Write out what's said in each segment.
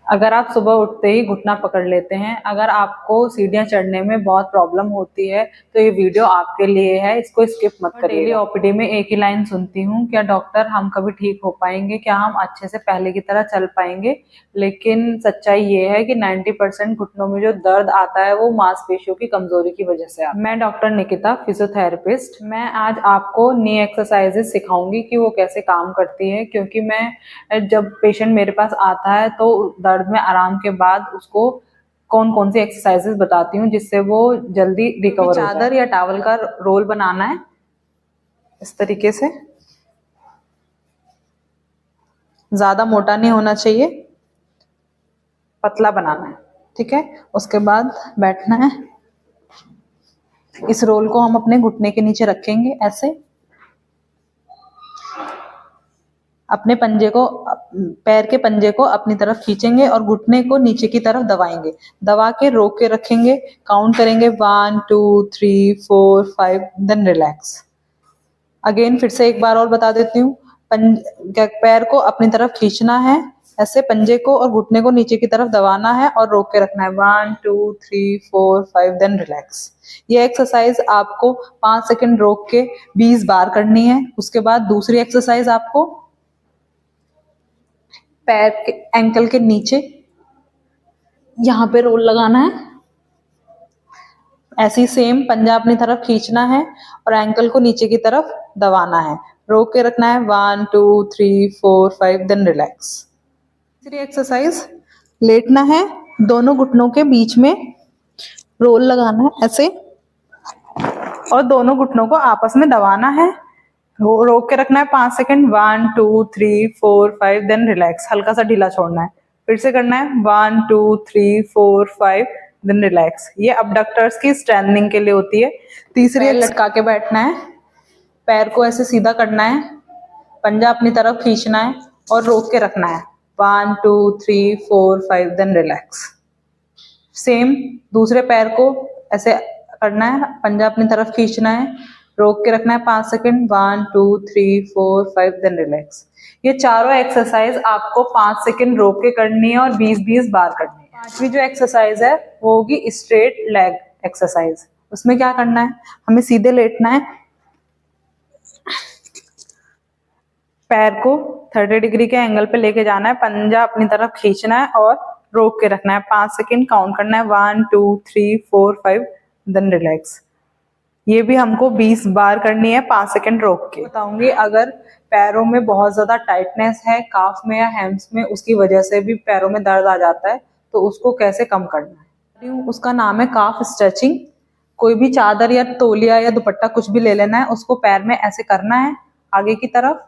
अगर आप सुबह उठते ही घुटना पकड़ लेते हैं, अगर आपको सीढ़ियां चढ़ने में बहुत प्रॉब्लम होती है, तो ये वीडियो आपके लिए है, इसको स्किप मत करिए। डेली ओपीडी में एक ही लाइन सुनती हूँ, क्या डॉक्टर हम कभी ठीक हो पाएंगे, क्या हम अच्छे से पहले की तरह चल पाएंगे। लेकिन सच्चाई ये है कि 90% घुटनों में जो दर्द आता है वो मांसपेशियों की कमजोरी की वजह से आता है। मैं डॉक्टर निकिता, फिजियोथेरेपिस्ट। मैं आज आपको नी एक्सरसाइजेस सिखाऊंगी कि वो कैसे काम करती है, क्योंकि मैं जब पेशेंट मेरे पास आता है तो दर्द में आराम के बाद उसको कौन कौन सी एक्सरसाइजेस बताती हूँ जिससे वो जल्दी रिकवर हो जाए। चादर या टॉवल का रोल बनाना है इस तरीके से, ज्यादा मोटा नहीं होना चाहिए, पतला बनाना है, ठीक है। उसके बाद बैठना है। इस रोल को हम अपने घुटने के नीचे रखेंगे ऐसे, अपने पंजे को, पैर के पंजे को अपनी तरफ खींचेंगे और घुटने को नीचे की तरफ दबाएंगे, दबा के रोक के रखेंगे, काउंट करेंगे 1 2 3 4 5, देन रिलैक्स। अगेन फिर से एक बार और बता देती हूँ। पैर को अपनी तरफ खींचना है ऐसे, पंजे को और घुटने को नीचे की तरफ दबाना है और रोक के रखना है 1 2 3 4 5, देन रिलैक्स। ये एक्सरसाइज आपको 5 सेकंड रोक के 20 बार करनी है। उसके बाद दूसरी एक्सरसाइज आपको पैर के एंकल के नीचे यहाँ पे रोल लगाना है, ऐसी सेम पंजा अपनी तरफ खींचना है और एंकल को नीचे की तरफ दबाना है, रोक के रखना है 1 2 3 4 5, देन रिलैक्स। तीसरी एक्सरसाइज, लेटना है, दोनों घुटनों के बीच में रोल लगाना है ऐसे और दोनों घुटनों को आपस में दबाना है, रोक के रखना है 5 सेकंड 1 2 3 4 5, देन रिलैक्स। हल्का सा ढीला छोड़ना है, फिर से करना है 1 2 3 4 5, देन रिलैक्स। ये अबडक्टर्स की स्ट्रेंथनिंग के लिए होती है। तीसरी, लटका के बैठना है, पैर को ऐसे सीधा करना है, पंजा अपनी तरफ खींचना है और रोक के रखना है 1 2 3 4 5, देन रिलैक्स। सेम दूसरे पैर को ऐसे करना है, पंजा अपनी तरफ खींचना है, रोक के रखना है 5 सेकंड 1 2 3 4 5, देन रिलैक्स। ये चारों एक्सरसाइज आपको 5 सेकंड रोक के करनी है और 20-20 बार करनी है। पांचवी जो एक्सरसाइज है वो होगी स्ट्रेट लेग एक्सरसाइज। उसमें क्या करना है, हमें सीधे लेटना है, पैर को 30 डिग्री के एंगल पे लेके जाना है, पंजा अपनी तरफ खींचना है और रोक के रखना है 5 सेकंड, काउंट करना है 1 2 3 4 5, देन रिलैक्स। ये भी हमको 20 बार करनी है 5 सेकंड रोक के। बताऊंगी अगर पैरों में बहुत ज्यादा टाइटनेस है काफ में या हैम्स में, उसकी वजह से भी पैरों में दर्द आ जाता है, तो उसको कैसे कम करना है। उसका नाम है काफ स्ट्रेचिंग। कोई भी चादर या तौलिया या दुपट्टा कुछ भी ले लेना है, उसको पैर में ऐसे करना है आगे की तरफ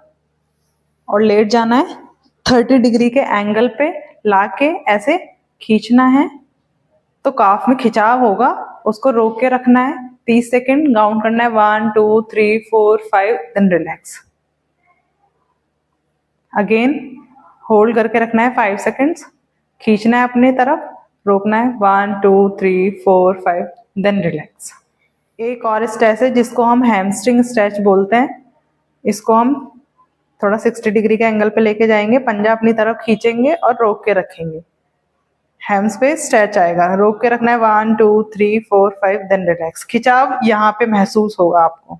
और लेट जाना है, 30 डिग्री के एंगल पे लाके ऐसे खींचना है तो काफ में खिंचाव होगा, उसको रोक के रखना है 30 सेकंड, काउंट करना है 1 2 3 4 5, देन रिलैक्स। अगेन होल्ड करके रखना है 5 सेकंड्स, खींचना है अपनी तरफ, रोकना है 1 2 3 4 5, देन रिलैक्स। एक और स्ट्रेच है जिसको हम हैमस्ट्रिंग स्ट्रेच बोलते हैं। इसको हम थोड़ा 60 डिग्री के एंगल पे लेके जाएंगे, पंजा अपनी तरफ खींचेंगे और रोक के रखेंगे, हैम्स पे स्ट्रेच आएगा, रोक के रखना है 1 2 3 4 5, देन रिलैक्स। खिंचाव यहाँ पे महसूस होगा आपको।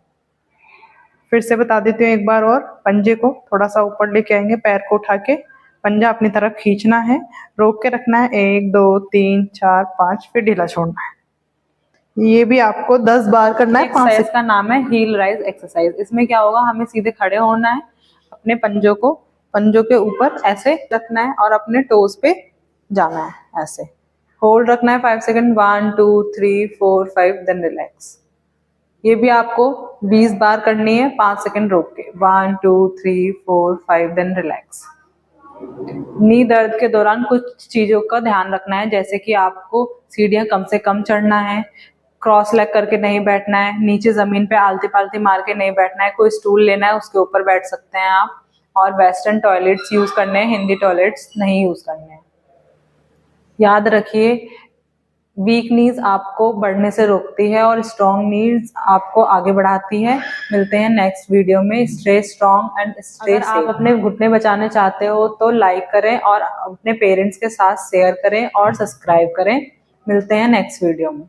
फिर से बता देती हूँ एक बार और, पंजे को थोड़ा सा ऊपर लेके आएंगे, पैर को उठा के पंजा अपनी तरफ खींचना है, रोक के रखना है 1 2 3 4 5, फिर ढीला छोड़ना है। ये भी आपको 10 बार करना है। एक्सरसाइज का नाम है हील राइज एक्सरसाइज। इसमें क्या होगा, हमें सीधे खड़े होना है, अपने पंजों के ऊपर ऐसे रखना है और अपने टोज पे जाना है ऐसे, होल्ड रखना है 5 सेकंड 1 2 3 4 5, देन रिलैक्स। ये भी आपको 20 बार करनी है 5 सेकंड रोक के 1 2 3 4 5, देन रिलैक्स। नी दर्द के दौरान कुछ चीजों का ध्यान रखना है, जैसे कि आपको सीढ़ियां कम से कम चढ़ना है, क्रॉस लेग करके नहीं बैठना है, नीचे जमीन पे आलती पालती मार के नहीं बैठना है, कोई स्टूल लेना है उसके ऊपर बैठ सकते हैं आप, और वेस्टर्न टॉयलेट्स यूज करने हैं, हिंदी टॉयलेट्स नहीं यूज करने हैं। याद रखिए वीक नीज आपको बढ़ने से रोकती है और स्ट्रॉन्ग नीज आपको आगे बढ़ाती है। मिलते हैं नेक्स्ट वीडियो में। Stay strong and stay safe. अगर आप अपने घुटने बचाने चाहते हो तो लाइक करें और अपने पेरेंट्स के साथ शेयर करें और सब्सक्राइब करें। मिलते हैं नेक्स्ट वीडियो में।